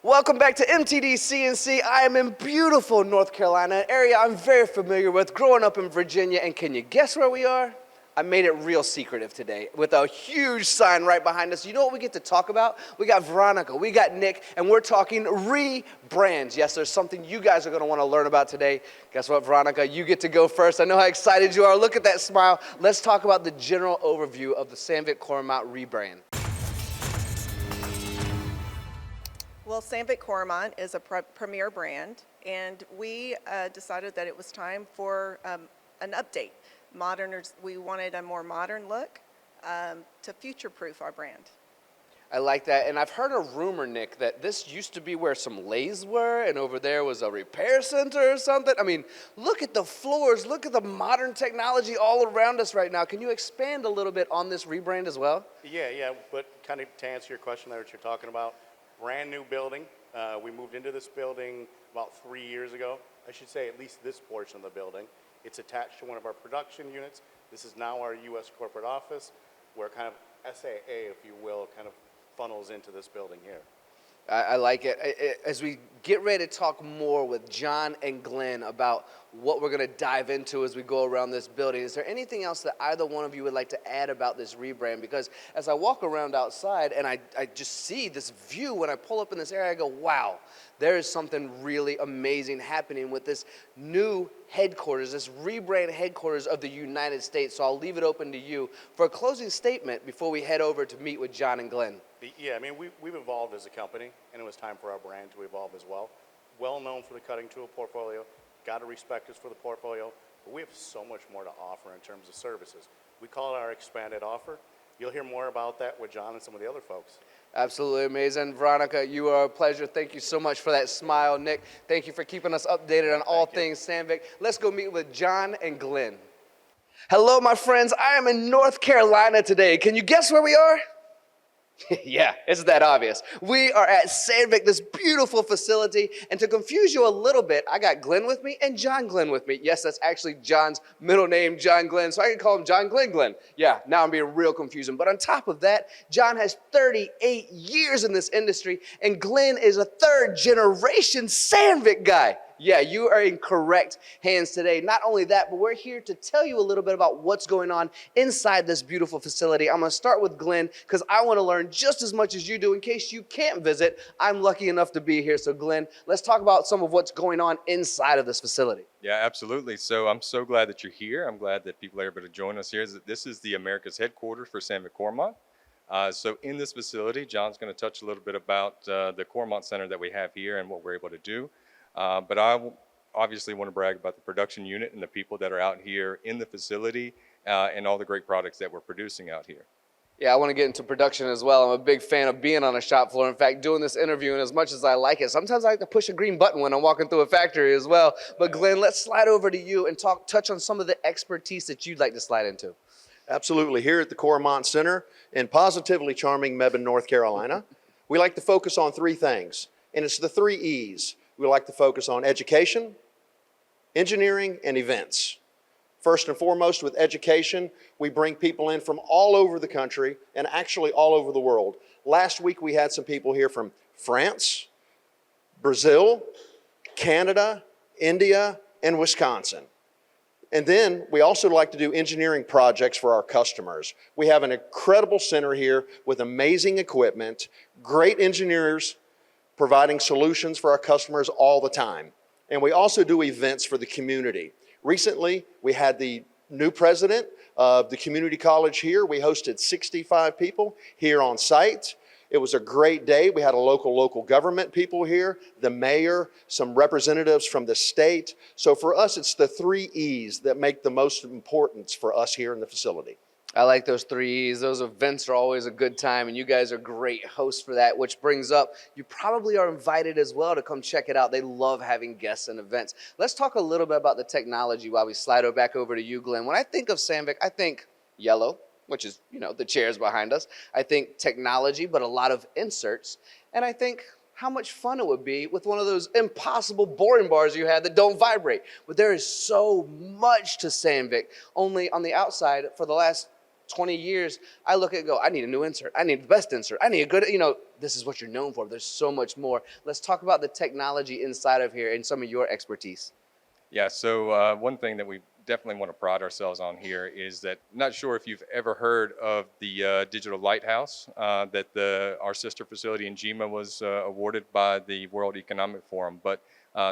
Welcome back to MTDCNC. I am in beautiful North Carolina, an area I'm very familiar with, growing up in Virginia. And can you guess where we are? I made it real secretive today with a huge sign right behind us. You know what we get to talk about? We got Veronica, we got Nick, and we're talking rebrands. Yes, there's something you guys are going to want to learn about today. Guess what, Veronica? You get to go first. I know how excited you are. Look at that smile. Let's talk about the general overview of the Sandvik Coromant rebrand. Well, Sandvik Coromant is a premier brand, and we decided that it was time for an update. We wanted a more modern look to future-proof our brand. I like that, and I've heard a rumor, Nick, that this used to be where some lathes were, and over there was a repair center or something. I mean, look at the floors, look at the modern technology all around us right now. Can you expand a little bit on this rebrand as well? Yeah, but kind of to answer your question there, what you're talking about, brand new building. We moved into this building about 3 years ago. I should say at least this portion of the building. It's attached to one of our production units. This is now our U.S. corporate office, where kind of SAA, if you will, kind of funnels into this building here. I like it. As we get ready to talk more with Jon and Glenn about what we're going to dive into as we go around this building, is there anything else that either one of you would like to add about this rebrand? Because as I walk around outside and I just see this view, when I pull up in this area, I go, wow, there is something really amazing happening with this new headquarters, this rebrand headquarters of the United States. So I'll leave it open to you for a closing statement before we head over to meet with Jon and Glenn. Yeah, I mean, we've evolved as a company, and it was time for our brand to evolve as well. Well known for the cutting tool portfolio, got to respect us for the portfolio, but we have so much more to offer in terms of services. We call it our expanded offer. You'll hear more about that with Jon and some of the other folks. Absolutely amazing. Veronica, you are a pleasure. Thank you so much for that smile. Nick, thank you for keeping us updated on all things Sandvik. Let's go meet with Jon and Glenn. Hello, my friends. I am in North Carolina today. Can you guess where we are? Yeah, it's that obvious. We are at Sandvik, this beautiful facility, and to confuse you a little bit, I got Glenn with me and Jon Glenn with me. Yes, that's actually Jon's middle name, Jon Glenn, so I can call him Jon Glenn. Yeah, now I'm being real confusing. But on top of that, Jon has 38 years in this industry, and Glenn is a third-generation Sandvik guy. Yeah, you are in correct hands today. Not only that, but we're here to tell you a little bit about what's going on inside this beautiful facility. I'm going to start with Glenn because I want to learn just as much as you do. In case you can't visit, I'm lucky enough to be here. So Glenn, let's talk about some of what's going on inside of this facility. Yeah, absolutely. So I'm so glad that you're here. I'm glad that people are able to join us here. This is the America's headquarters for Sandvik Coromant. So in this facility, Jon's going to touch a little bit about the Coromant Center that we have here and what we're able to do. But I obviously want to brag about the production unit and the people that are out here in the facility and all the great products that we're producing out here. Yeah, I want to get into production as well. I'm a big fan of being on a shop floor. In fact, doing this interview, and as much as I like it, sometimes I like to push a green button when I'm walking through a factory as well. But Glenn, let's slide over to you and touch on some of the expertise that you'd like to slide into. Absolutely. Here at the Coromant Center in positively charming Mebane, North Carolina, we like to focus on three things, and it's the 3 E's. We like to focus on education, engineering, and events. First and foremost, with education, we bring people in from all over the country and actually all over the world. Last week, we had some people here from France, Brazil, Canada, India, and Wisconsin. And then we also like to do engineering projects for our customers. We have an incredible center here with amazing equipment, great engineers, providing solutions for our customers all the time. And we also do events for the community. Recently, we had the new president of the community college here. We hosted 65 people here on site. It was a great day. We had a local government people here, the mayor, some representatives from the state. So for us, it's the 3 E's that make the most importance for us here in the facility. I like those 3 E's. Those events are always a good time, and you guys are great hosts for that, which brings up, you probably are invited as well to come check it out. They love having guests and events. Let's talk a little bit about the technology while we slide it back over to you, Glenn. When I think of Sandvik, I think yellow, which is, the chairs behind us. I think technology, but a lot of inserts. And I think how much fun it would be with one of those impossible boring bars you had that don't vibrate. But there is so much to Sandvik. Only on the outside, for the last 20 years, I look at it and go, I need a new insert. I need the best insert. I need a good, this is what you're known for. There's so much more. Let's talk about the technology inside of here and some of your expertise. Yeah, so one thing that we definitely want to pride ourselves on here is that, not sure if you've ever heard of the digital lighthouse that our sister facility in Jima was awarded by the World Economic Forum, but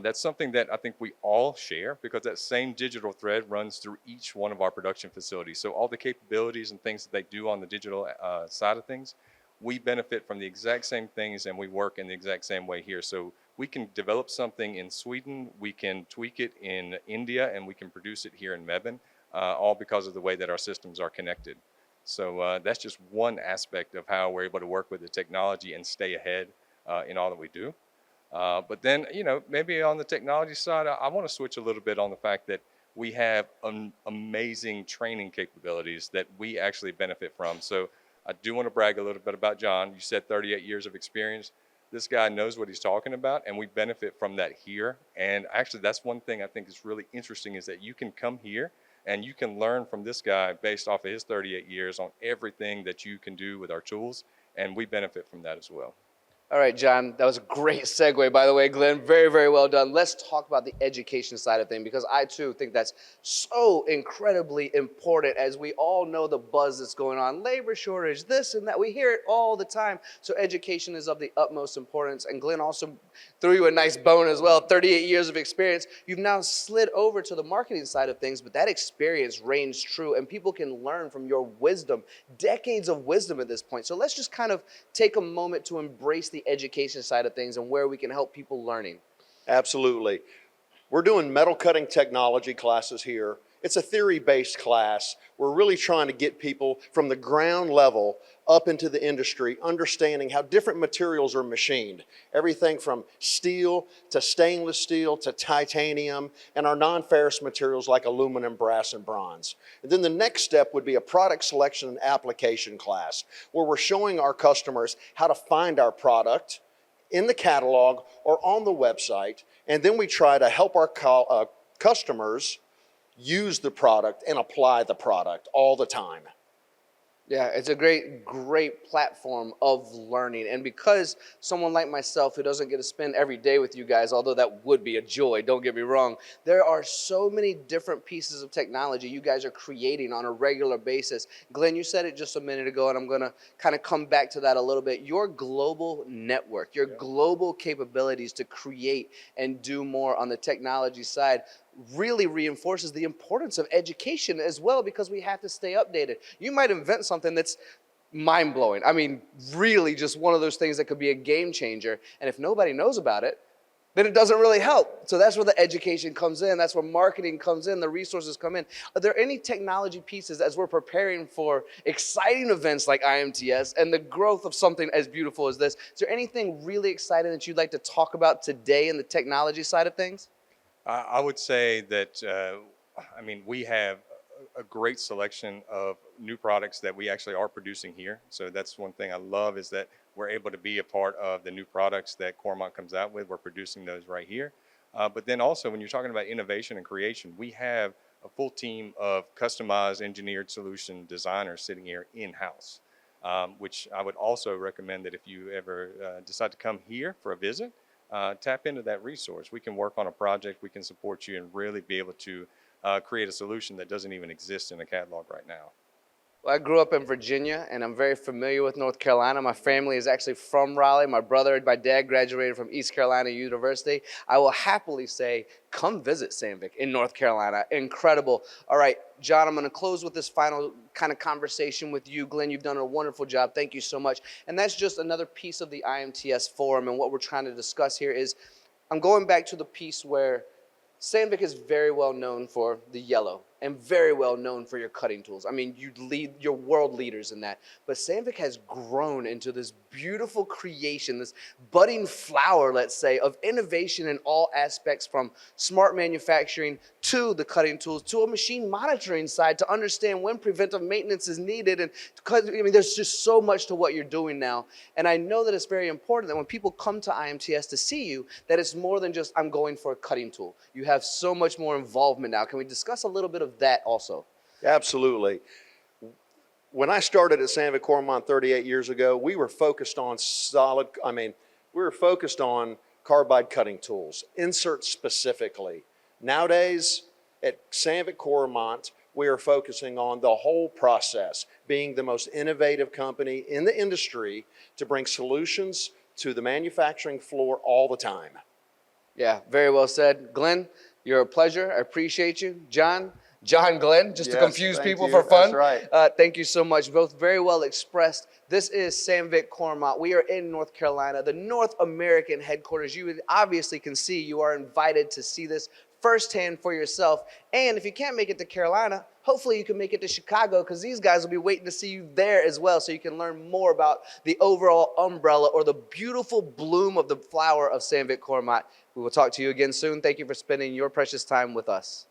that's something that I think we all share, because that same digital thread runs through each one of our production facilities. So all the capabilities and things that they do on the digital side of things, we benefit from the exact same things, and we work in the exact same way here. So we can develop something in Sweden, we can tweak it in India, and we can produce it here in Mebane, all because of the way that our systems are connected. So that's just one aspect of how we're able to work with the technology and stay ahead in all that we do. But then, maybe on the technology side, I want to switch a little bit on the fact that we have amazing training capabilities that we actually benefit from. So I do want to brag a little bit about Jon. You said 38 years of experience. This guy knows what he's talking about, and we benefit from that here. And actually, that's one thing I think is really interesting, is that you can come here and you can learn from this guy based off of his 38 years on everything that you can do with our tools, and we benefit from that as well. All right, Jon, that was a great segue, by the way, Glenn. Very, very well done. Let's talk about the education side of things, because I, too, think that's so incredibly important. As we all know the buzz that's going on, labor shortage, this and that. We hear it all the time. So education is of the utmost importance. And Glenn also threw you a nice bone as well, 38 years of experience. You've now slid over to the marketing side of things, but that experience reigns true, and people can learn from your wisdom, decades of wisdom at this point. So let's just kind of take a moment to embrace the education side of things and where we can help people learning. Absolutely. We're doing metal cutting technology classes here. It's a theory-based class. We're really trying to get people from the ground level up into the industry, understanding how different materials are machined. Everything from steel to stainless steel to titanium, and our non-ferrous materials like aluminum, brass, and bronze. And then the next step would be a product selection and application class, where we're showing our customers how to find our product in the catalog or on the website, and then we try to help our customers use the product and apply the product all the time. Yeah, it's a great platform of learning. And because someone like myself who doesn't get to spend every day with you guys, although that would be a joy, don't get me wrong, there are so many different pieces of technology you guys are creating on a regular basis. Glenn, you said it just a minute ago, and I'm going to kind of come back to that a little bit. Your global network, your global capabilities to create and do more on the technology side really reinforces the importance of education as well, because we have to stay updated. You might invent something that's mind-blowing. I mean, really just one of those things that could be a game changer. And if nobody knows about it, then it doesn't really help. So that's where the education comes in. That's where marketing comes in. The resources come in. Are there any technology pieces as we're preparing for exciting events like IMTS and the growth of something as beautiful as this? Is there anything really exciting that you'd like to talk about today in the technology side of things? I would say that, we have a great selection of new products that we actually are producing here. So that's one thing I love, is that we're able to be a part of the new products that Coromant comes out with. We're producing those right here. But then also, when you're talking about innovation and creation, we have a full team of customized engineered solution designers sitting here in-house, which I would also recommend that if you ever decide to come here for a visit, tap into that resource. We can work on a project, we can support you, and really be able to create a solution that doesn't even exist in the catalog right now. Well, I grew up in Virginia, and I'm very familiar with North Carolina. My family is actually from Raleigh. My dad graduated from East Carolina University. I will happily say, come visit Sandvik in North Carolina. Incredible. All right, Jon, I'm going to close with this final kind of conversation with you. Glenn, you've done a wonderful job. Thank you so much. And that's just another piece of the IMTS forum, and what we're trying to discuss here is, I'm going back to the piece where Sandvik is very well known for the yellow and very well known for your cutting tools. I mean, you're world leaders in that. But Sandvik has grown into this beautiful creation, this budding flower, let's say, of innovation in all aspects, from smart manufacturing to the cutting tools to a machine monitoring side to understand when preventive maintenance is needed. And there's just so much to what you're doing now. And I know that it's very important that when people come to IMTS to see you, that it's more than just, I'm going for a cutting tool. You have so much more involvement now. Can we discuss a little bit of that also? Absolutely. when I started at Sandvik Coromant 38 years ago, we were focused on we were focused on carbide cutting tools, inserts specifically. Nowadays, at Sandvik Coromant, we are focusing on the whole process, being the most innovative company in the industry to bring solutions to the manufacturing floor all the time. Yeah, very well said. Glenn, you're a pleasure. I appreciate you. Jon Glenn, just to Yes, confuse thank people you. for fun. That's right. Thank you so much. Both very well expressed. This is Sandvik Coromant. We are in North Carolina, the North American headquarters. You obviously can see, you are invited to see this firsthand for yourself. And if you can't make it to Carolina, hopefully you can make it to Chicago, because these guys will be waiting to see you there as well, so you can learn more about the overall umbrella or the beautiful bloom of the flower of Sandvik Coromant. We will talk to you again soon. Thank you for spending your precious time with us.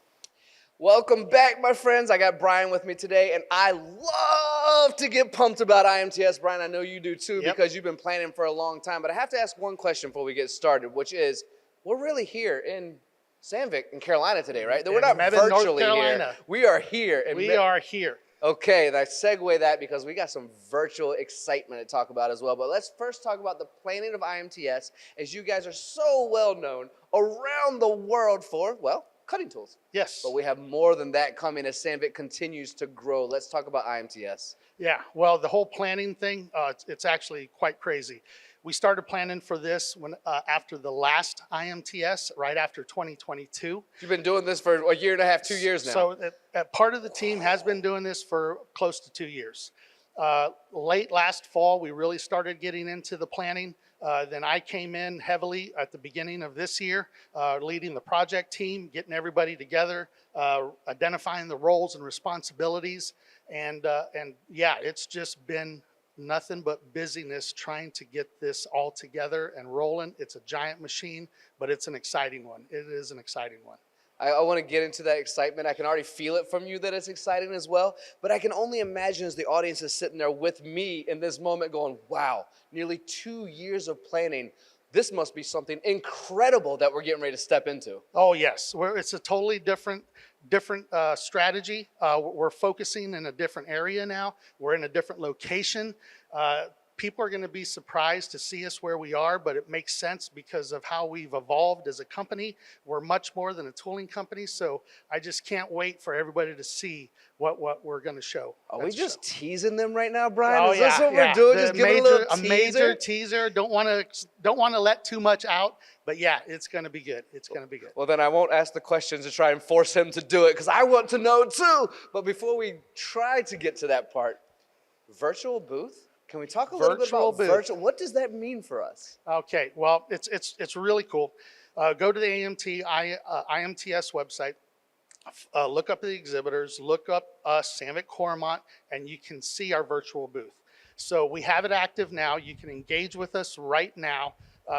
Welcome back, my friends. I got Brian with me today, and I love to get pumped about IMTS. Brian, I know you do too, because you've been planning for a long time. But I have to ask one question before we get started, which is, we're really here in Sandvik in Carolina today, right? We're not virtually here. We are here. We are here. Okay, and I segue that because we got some virtual excitement to talk about as well. But let's first talk about the planning of IMTS, as you guys are so well known around the world for, well, cutting tools. Yes. But we have more than that coming as Sandvik continues to grow. Let's talk about IMTS. Yeah, well, the whole planning thing, it's actually quite crazy. We started planning for this when after the last IMTS, right after 2022. You've been doing this for a year and a half, 2 years now. So part of the team has been doing this for close to 2 years. Late last fall, we really started getting into the planning. Then I came in heavily at the beginning of this year, leading the project team, getting everybody together, identifying the roles and responsibilities. And yeah, it's just been nothing but busyness trying to get this all together and rolling. It's a giant machine, but it's an exciting one. It is an exciting one. I want to get into that excitement. I can already feel it from you that it's exciting as well. But I can only imagine as the audience is sitting there with me in this moment going, wow, nearly 2 years of planning. This must be something incredible that we're getting ready to step into. Oh, yes. It's a totally different strategy. We're focusing in a different area now. We're in a different location. People are going to be surprised to see us where we are, but it makes sense because of how we've evolved as a company. We're much more than a tooling company, so I just can't wait for everybody to see what we're going to show. Are we just teasing them right now, Brian? Oh, Is this what we're doing? Just giving a major teaser. Don't want to let too much out, but yeah, it's going to be good. It's going to be good. Well, then I won't ask the questions to try and force him to do it, because I want to know too. But before we try to get to that part, virtual booth? Can we talk a little bit about virtual? What does that mean for us? Okay, well, it's really cool. Go to the IMTS website, look up the exhibitors, look up us, Sandvik Coromant, and you can see our virtual booth. So we have it active now. You can engage with us right now.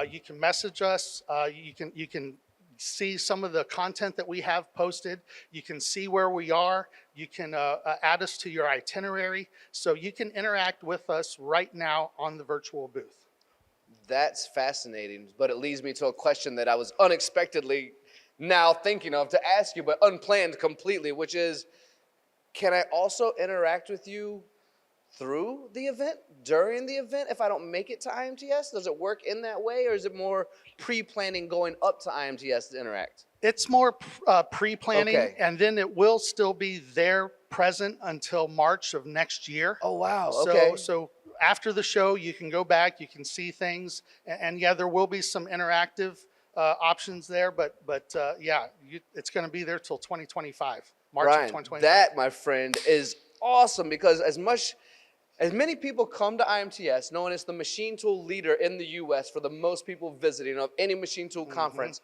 You can message us. You can see some of the content that we have posted. You can see where we are. You can add us to your itinerary. So you can interact with us right now on the virtual booth. That's fascinating, but it leads me to a question that I was unexpectedly now thinking of to ask you, but unplanned completely, which is, can I also interact with you through the event, during the event, if I don't make it to IMTS? Does it work in that way, or is it more pre-planning going up to IMTS to interact? It's more pre-planning, Okay. and then it will still be there present until March of next year. Oh, wow, okay. So after the show, you can go back, you can see things, and yeah, there will be some interactive options there, but yeah, it's going to be there till 2025, March Brian, of 2025. that, my friend, is awesome, because as many people come to IMTS knowing it's the machine tool leader in the U.S. for the most people visiting of any machine tool conference,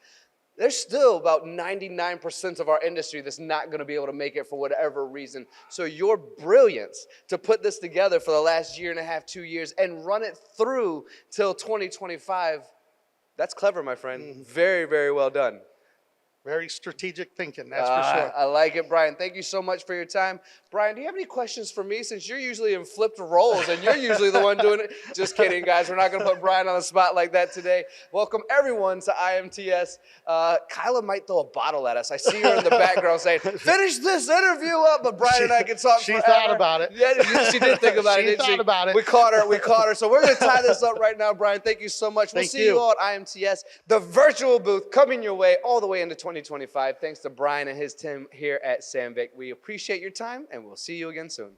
there's still about 99% of our industry that's not going to be able to make it for whatever reason. So your brilliance to put this together for the last year and a half, 2 years, and run it through till 2025, that's clever, my friend. Very, very well done. Very strategic thinking, that's for sure. I like it, Brian. Thank you so much for your time. Brian, do you have any questions for me since you're usually in flipped roles and you're usually the one doing it? Just kidding, guys. We're not going to put Brian on the spot like that today. Welcome, everyone, to IMTS. Kyla might throw a bottle at us. I see her in the background saying, finish this interview up, but Brian and I can talk She forever. thought about it. Yeah, she did think about it, She didn't she? thought about it. We caught her. So we're going to tie this up right now, Brian. Thank you so much. We'll Thank see you you. all at IMTS, the virtual booth coming your way all the way into 2025. Thanks to Brian and his team here at Sandvik. We appreciate your time, and we'll see you again soon.